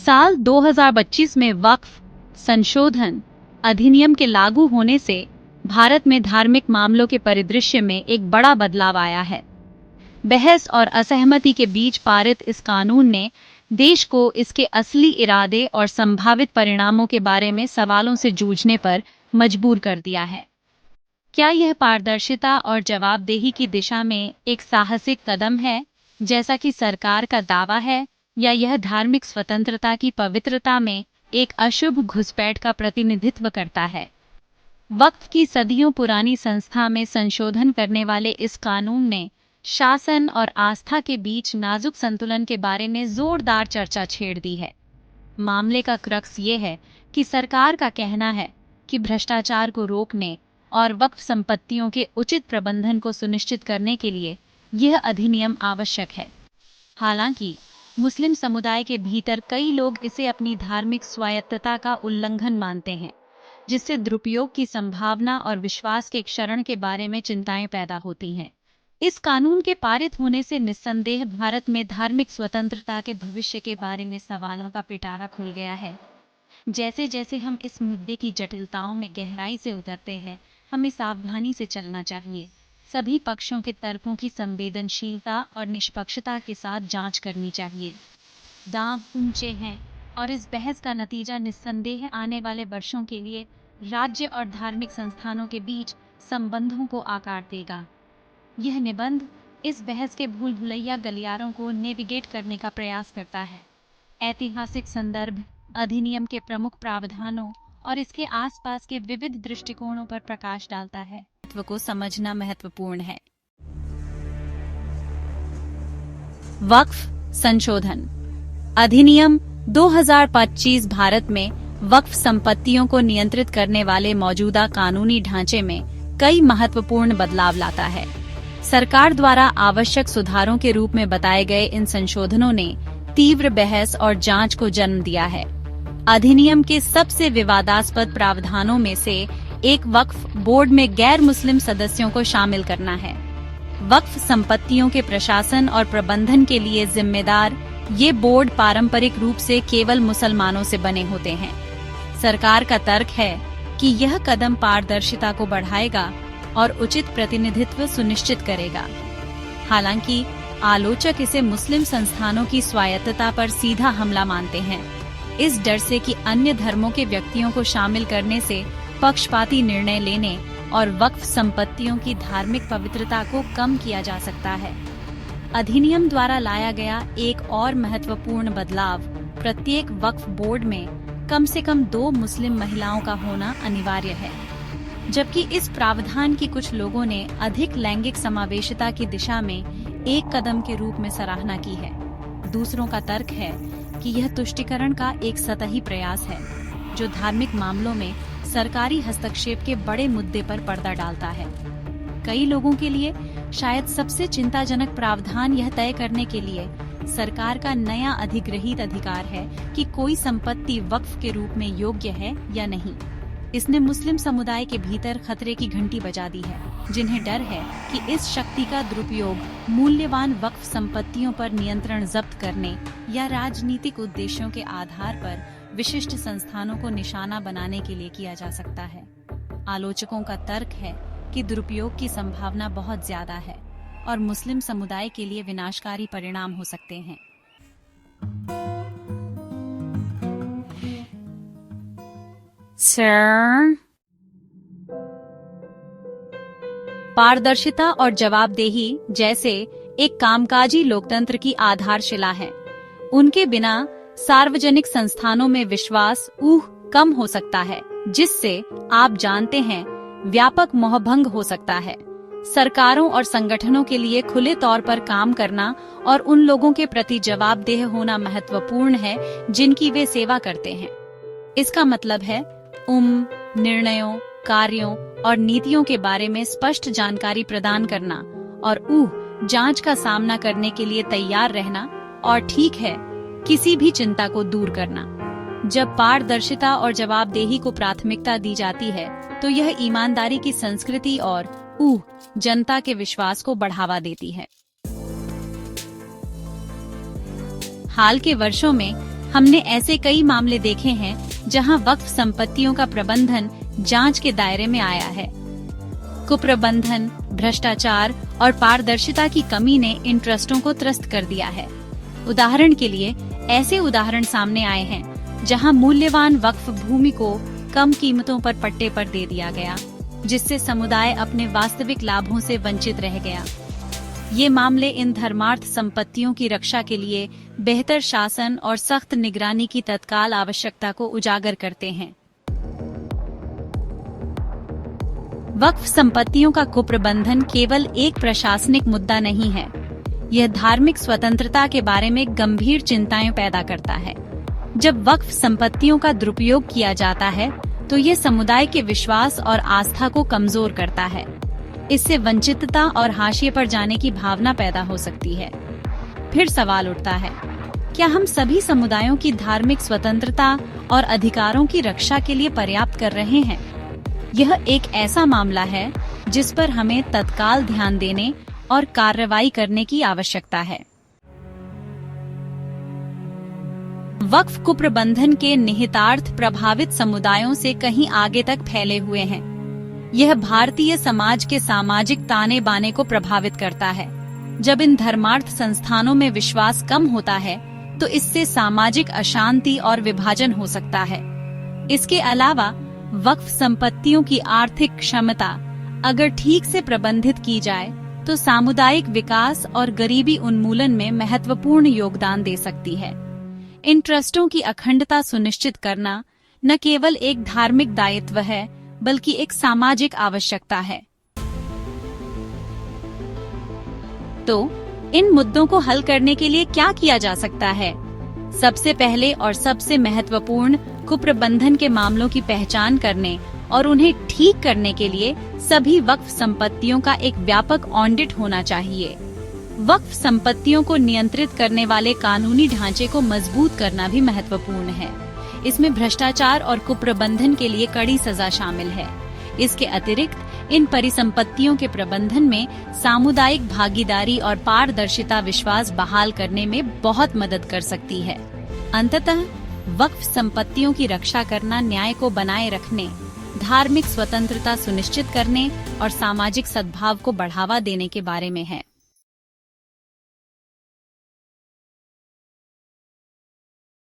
साल 2025 में वक्फ संशोधन अधिनियम के लागू होने से भारत में धार्मिक मामलों के परिदृश्य में एक बड़ा बदलाव आया है। बहस और असहमति के बीच पारित इस कानून ने देश को इसके असली इरादे और संभावित परिणामों के बारे में सवालों से जूझने पर मजबूर कर दिया है। क्या यह पारदर्शिता और जवाबदेही की दिशा में एक साहसिक कदम है, जैसा कि सरकार का दावा है, या यह धार्मिक स्वतंत्रता की पवित्रता में एक अशुभ घुसपैठ का प्रतिनिधित्व करता है? वक्फ की सदियों पुरानी संस्था में संशोधन करने वाले इस कानून ने शासन और आस्था के बीच नाजुक संतुलन के बारे में जोरदार चर्चा छेड़ दी है। मामले का क्रक्स ये है कि सरकार का कहना है कि भ्रष्टाचार को रोकने और वक्फ संपत्तियों के उचित प्रबंधन को सुनिश्चित करने के लिए यह अधिनियम आवश्यक है। हालांकि मुस्लिम समुदाय के भीतर कई लोग इसे अपनी धार्मिक स्वायत्तता का उल्लंघन मानते हैं, जिससे दुरुपयोग की संभावना और विश्वास के क्षरण के बारे में चिंताएं पैदा होती हैं। इस कानून के पारित होने से निस्संदेह भारत में धार्मिक स्वतंत्रता के भविष्य के बारे में सवालों का पिटारा खुल गया है। जैसे जैसे हम इस मुद्दे की जटिलताओं में गहराई से उतरते हैं, हमें सावधानी से चलना चाहिए। सभी पक्षों के तर्कों की संवेदनशीलता और निष्पक्षता के साथ जांच करनी चाहिए। दांव ऊंचे हैं और इस बहस का नतीजा निस्संदेह आने वाले वर्षों के लिए राज्य और धार्मिक संस्थानों के बीच संबंधों को आकार देगा। यह निबंध इस बहस के भूल भुलैया गलियारों को नेविगेट करने का प्रयास करता है, ऐतिहासिक संदर्भ, अधिनियम के प्रमुख प्रावधानों और इसके आसपास के विविध दृष्टिकोणों पर प्रकाश डालता है। महत्व को समझना महत्वपूर्ण है। वक्फ संशोधन अधिनियम 2025 भारत में वक्फ संपत्तियों को नियंत्रित करने वाले मौजूदा कानूनी ढांचे में कई महत्वपूर्ण बदलाव लाता है। सरकार द्वारा आवश्यक सुधारों के रूप में बताए गए इन संशोधनों ने तीव्र बहस और जांच को जन्म दिया है। अधिनियम के सबसे विवादास्पद प्रावधानों में से एक वक्फ बोर्ड में गैर मुस्लिम सदस्यों को शामिल करना है। वक्फ संपत्तियों के प्रशासन और प्रबंधन के लिए जिम्मेदार ये बोर्ड पारंपरिक रूप से केवल मुसलमानों से बने होते हैं। सरकार का तर्क है कि यह कदम पारदर्शिता को बढ़ाएगा और उचित प्रतिनिधित्व सुनिश्चित करेगा। हालांकि आलोचक इसे मुस्लिम संस्थानों की स्वायत्तता पर सीधा हमला मानते हैं, इस डर से कि अन्य धर्मों के व्यक्तियों को शामिल करने से पक्षपाती निर्णय लेने और वक्फ संपत्तियों की धार्मिक पवित्रता को कम किया जा सकता है। अधिनियम द्वारा लाया गया एक और महत्वपूर्ण बदलाव प्रत्येक वक्फ बोर्ड में कम से कम 2 मुस्लिम महिलाओं का होना अनिवार्य है। जबकि इस प्रावधान की कुछ लोगों ने अधिक लैंगिक समावेशिता की दिशा में एक कदम के रूप में सराहना की है, दूसरों का तर्क है कि यह तुष्टीकरण का एक सतही प्रयास है, जो धार्मिक मामलों में सरकारी हस्तक्षेप के बड़े मुद्दे पर पर्दा डालता है। कई लोगों के लिए शायद सबसे चिंताजनक प्रावधान यह तय करने के लिए सरकार का नया अधिग्रहित अधिकार है कि कोई संपत्ति वक्फ के रूप में योग्य है या नहीं। इसने मुस्लिम समुदाय के भीतर खतरे की घंटी बजा दी है, जिन्हें डर है कि इस शक्ति का दुरुपयोग मूल्यवान वक्फ संपत्तियों पर नियंत्रण जब्त करने या राजनीतिक उद्देश्यों के आधार पर विशिष्ट संस्थानों को निशाना बनाने के लिए किया जा सकता है। आलोचकों का तर्क है कि दुरुपयोग की संभावना बहुत ज्यादा है और मुस्लिम समुदाय के लिए विनाशकारी परिणाम हो सकते हैं। सर, पारदर्शिता और जवाबदेही जैसे एक कामकाजी लोकतंत्र की आधारशिला है। उनके बिना सार्वजनिक संस्थानों में विश्वास कम हो सकता है, जिससे आप जानते हैं व्यापक मोहभंग हो सकता है। सरकारों और संगठनों के लिए खुले तौर पर काम करना और उन लोगों के प्रति जवाबदेह होना महत्वपूर्ण है जिनकी वे सेवा करते हैं। इसका मतलब है निर्णयों, कार्यों और नीतियों के बारे में स्पष्ट जानकारी प्रदान करना और जांच का सामना करने के लिए तैयार रहना और ठीक है, किसी भी चिंता को दूर करना। जब पारदर्शिता और जवाबदेही को प्राथमिकता दी जाती है, तो यह ईमानदारी की संस्कृति और जनता के विश्वास को बढ़ावा देती है। हाल के वर्षों में हमने ऐसे कई मामले देखे हैं जहां वक्फ संपत्तियों का प्रबंधन जांच के दायरे में आया है। कुप्रबंधन, भ्रष्टाचार और पारदर्शिता की कमी ने इन ट्रस्टों को त्रस्त कर दिया है। उदाहरण के लिए ऐसे उदाहरण सामने आए हैं जहां मूल्यवान वक्फ भूमि को कम कीमतों पर पट्टे पर दे दिया गया, जिससे समुदाय अपने वास्तविक लाभों से वंचित रह गया। ये मामले इन धर्मार्थ संपत्तियों की रक्षा के लिए बेहतर शासन और सख्त निगरानी की तत्काल आवश्यकता को उजागर करते हैं। वक्फ संपत्तियों का कुप्रबंधन केवल एक प्रशासनिक मुद्दा नहीं है, यह धार्मिक स्वतंत्रता के बारे में गंभीर चिंताएं पैदा करता है। जब वक्फ संपत्तियों का दुरुपयोग किया जाता है तो ये समुदाय के विश्वास और आस्था को कमजोर करता है। इससे वंचितता और हाशिए पर जाने की भावना पैदा हो सकती है। फिर सवाल उठता है, क्या हम सभी समुदायों की धार्मिक स्वतंत्रता और अधिकारों की रक्षा के लिए पर्याप्त कर रहे हैं? यह एक ऐसा मामला है जिस पर हमें तत्काल ध्यान देने और कार्रवाई करने की आवश्यकता है। वक्फ कुप्रबंधन के निहितार्थ प्रभावित समुदायों से कहीं आगे तक फैले हुए हैं। यह भारतीय समाज के सामाजिक ताने बाने को प्रभावित करता है। जब इन धर्मार्थ संस्थानों में विश्वास कम होता है तो इससे सामाजिक अशांति और विभाजन हो सकता है। इसके अलावा वक्फ संपत्तियों की आर्थिक क्षमता अगर ठीक से प्रबंधित की जाए तो सामुदायिक विकास और गरीबी उन्मूलन में महत्वपूर्ण योगदान दे सकती है। इन ट्रस्टों की अखंडता सुनिश्चित करना न केवल एक धार्मिक दायित्व है बल्कि एक सामाजिक आवश्यकता है। तो इन मुद्दों को हल करने के लिए क्या किया जा सकता है? सबसे पहले और सबसे महत्वपूर्ण, कुप्रबंधन के मामलों की पहचान करने और उन्हें ठीक करने के लिए सभी वक्फ संपत्तियों का एक व्यापक ऑडिट होना चाहिए। वक्फ संपत्तियों को नियंत्रित करने वाले कानूनी ढांचे को मजबूत करना भी महत्वपूर्ण है। इसमें भ्रष्टाचार और कुप्रबंधन के लिए कड़ी सजा शामिल है। इसके अतिरिक्त इन परिसंपत्तियों के प्रबंधन में सामुदायिक भागीदारी और पारदर्शिता विश्वास बहाल करने में बहुत मदद कर सकती है। अंततः वक्फ संपत्तियों की रक्षा करना न्याय को बनाए रखने, धार्मिक स्वतंत्रता सुनिश्चित करने और सामाजिक सद्भाव को बढ़ावा देने के बारे में है।